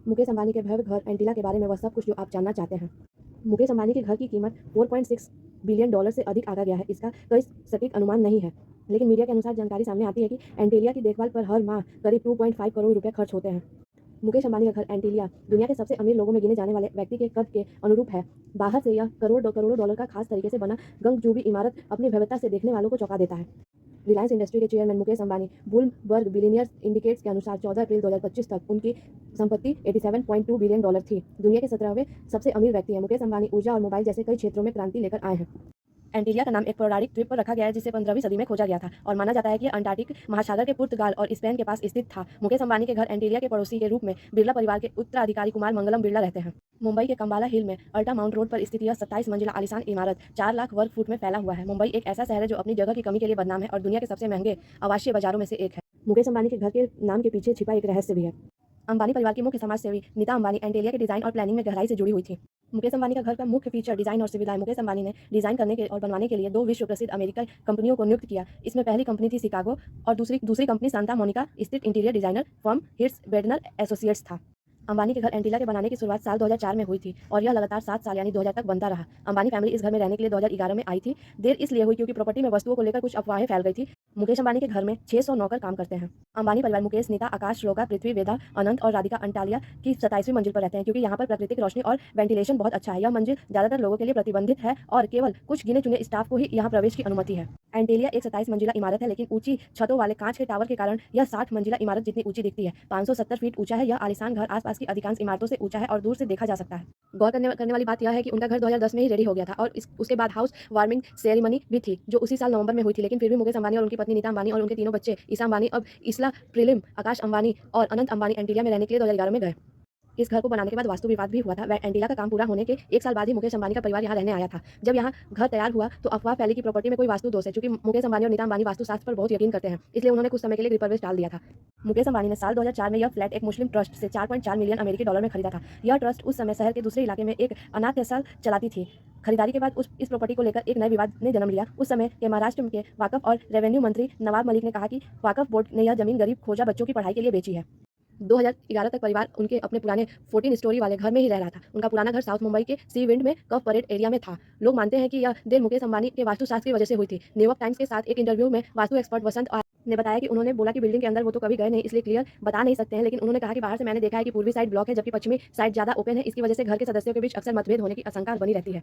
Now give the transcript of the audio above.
मुकेश अंबानी के भव्य घर एंटीला के बारे में वह सब कुछ जो आप जानना चाहते हैं। मुकेश अंबानी के घर की कीमत $4.6 बिलियन से अधिक आंका गया है। इसका कोई सटीक अनुमान नहीं है, लेकिन मीडिया के अनुसार जानकारी सामने आती है कि एंटीलिया की देखभाल पर हर माह करीब 2.5 करोड़ रुपए खर्च होते हैं। मुकेश अंबानी का घर एंटीलिया दुनिया के सबसे अमीर लोगों में गिने जाने वाले व्यक्ति के कद के अनुरूप है। बाहर से यह करोड़ों डॉलर का खास तरीके से बना गगनचुंबी इमारत अपनी भव्यता से देखने वालों को चौंका देता है। रिलायंस इंडस्ट्री के chairman Mukesh Ambani Bloomberg billionaires indicates के अनुसार 14 अप्रैल 2025 तक उनकी संपत्ति $87.2 बिलियन थी। दुनिया के 17वें सबसे अमीर व्यक्ति हैं। मुकेश अंबानी ऊर्जा और मोबाइल जैसे कई क्षेत्रों में क्रांति लेकर आए हैं। एंटीलिया का नाम एक पौराणिक द्वीप पर रखा गया है जिसे 15वीं सदी में खोजा गया था और माना जाता है कि यह अंटार्कटिक महासागर के पुर्तगाल और स्पेन के पास स्थित था। मुकेश अंबानी के घर एंटीलिया के पड़ोसी के रूप में बिरला परिवार के उत्तराधिकारी कुमार मंगलम बिरला रहते हैं। मुंबई के कंबाला हिल में अल्टा माउंट रोड पर स्थित यह 27 मंजिला आलीशान इमारत 4 लाख वर्ग फुट में फैला हुआ है। मुंबई एक ऐसा शहर है जो अपनी जगह की कमी के लिए बदनाम है और दुनिया के सबसे महंगे आवासीय बाजारों में से एक है। मुकेश अंबानी के घर के नाम के पीछे छिपा एक रहस्य भी है। अंबानी परिवार की मुख्य समाज सेवी नीता अंबानी एंटीलिया के डिजाइन और प्लानिंग में गहराई से जुड़ी हुई थी। मुकेश अंबानी का घर का मुख्य फीचर डिजाइन और सुविधाएं। मुकेश अंबानी ने डिजाइन करने के और बनवाने के लिए 2 विश्व प्रसिद्ध अमेरिकन कंपनियों को नियुक्त किया। इसमें पहली कंपनी थी शिकागो और दूसरी कंपनी सांता मोनिका स्थित interior designer firm hits Bednar associates था। अंबानी के घर एंटीला के बनाने की शुरुआत साल 2004 में हुई थी और यह लगातार 7 साल यानी 2000 तक बनता रहा। अंबानी फैमिली इस घर में रहने के लिए 2011 में आई थी। देर इसलिए हुई क्योंकि प्रॉपर्टी में वस्तुओं को लेकर कुछ अफवाहें फैल गई थी। मुकेश अंबानी के घर में 600 नौकर काम करते हैं। अंबानी परिवार मुकेश, नीता, आकाश, श्लोका, पृथ्वी, वेदा, अनंत और राधिका अंटालिया की 27वीं मंजिल पर रहते हैं क्योंकि यहाँ पर प्राकृतिक रोशनी और वेंटिलेशन बहुत अच्छा है। यह मंजिल ज्यादातर लोगों के लिए प्रतिबंधित है और केवल कुछ गिने चुने स्टाफ को ही यहाँ प्रवेश की अनुमति है। एंटीलिया एक 27 मंजिला इमारत है, लेकिन ऊंची छतों वाले कांच के टावर के कारण यह 60 मंजिला इमारत जितनी ऊंची दिखती है। 570 फीट ऊंचा है। यह आलीशान घर आसपास की अधिकांश इमारतों से ऊंचा है और दूर से देखा जा सकता है। गौर करने वाली बात यह है कि उनका घर 2010 में ही रेडी हो गया था और उसके बाद हाउस वार्मिंग सेरेमनी भी थी जो उसी साल नवंबर में हुई थी। लेकिन फिर भी मुकेश अंबानी और उनकी पत्नी नीता अंबानी और उनके तीनों बच्चे ईसा अंबानी, अब इसला प्रिलिम, आकाश अंबानी और अनंत अंबानी एंटीलिया में रहने के लिए 2011 में गए। इस घर को बनाने के बाद वास्तु विवाद भी हुआ था। एंटीला का काम पूरा होने के 1 साल बाद ही मुकेश अंबानी का परिवार यहाँ रहने आया था। जब यहाँ घर तैयार हुआ तो अफवाह फैली कि प्रॉपर्टी में कोई वास्तु दोष है। चूंकि मुकेश अंबानी और नीता अंबानी वास्तुशास्त्र पर बहुत यकीन करते हैं, इसलिए उन्होंने कुछ समय के लिए गृहप्रवेश टाल दिया था। मुकेश अंबानी ने साल 2004 में यह फ्लैट एक मुस्लिम ट्रस्ट से 4.4 मिलियन अमेरिकी डॉलर में खरीदा था। यह ट्रस्ट उस समय शहर के दूसरे इलाके में एक अनाथालय चलाती थी। खरीदारी के बाद इस प्रॉपर्टी को लेकर एक नए विवाद ने जन्म लिया। उस समय के महाराष्ट्र के वाकफ और रेवेन्यू मंत्री नवाब मलिक ने कहा कि वाकफ बोर्ड ने यह जमीन गरीब खोजा बच्चों की पढ़ाई के लिए बेची है। 2011 तक परिवार उनके अपने पुराने 14 स्टोरी वाले घर में ही रह रहा था। उनका पुराना घर साउथ मुंबई के सी विंड में कव परेड एरिया में था। लोग मानते हैं कि यह देर मुकेश अंबानी के वास्तुशास्त्र की वजह से हुई थी। न्यूयॉर्क टाइम्स के साथ एक इंटरव्यू में वास्तु एक्सपर्ट वसंत आर ने बताया कि उन्होंने बोला कि बिल्डिंग के अंदर वो तो कभी गए नहीं, इसलिए क्लियर बता नहीं सकते हैं, लेकिन उन्होंने कहा कि बाहर से मैंने देखा है कि पूर्वी साइड ब्लॉक है जबकि पश्चिमी साइड ज्यादा ओपन है। इसकी वजह से घर के सदस्यों के बीच अक्सर मतभेद होने की आशंका बनी रहती है।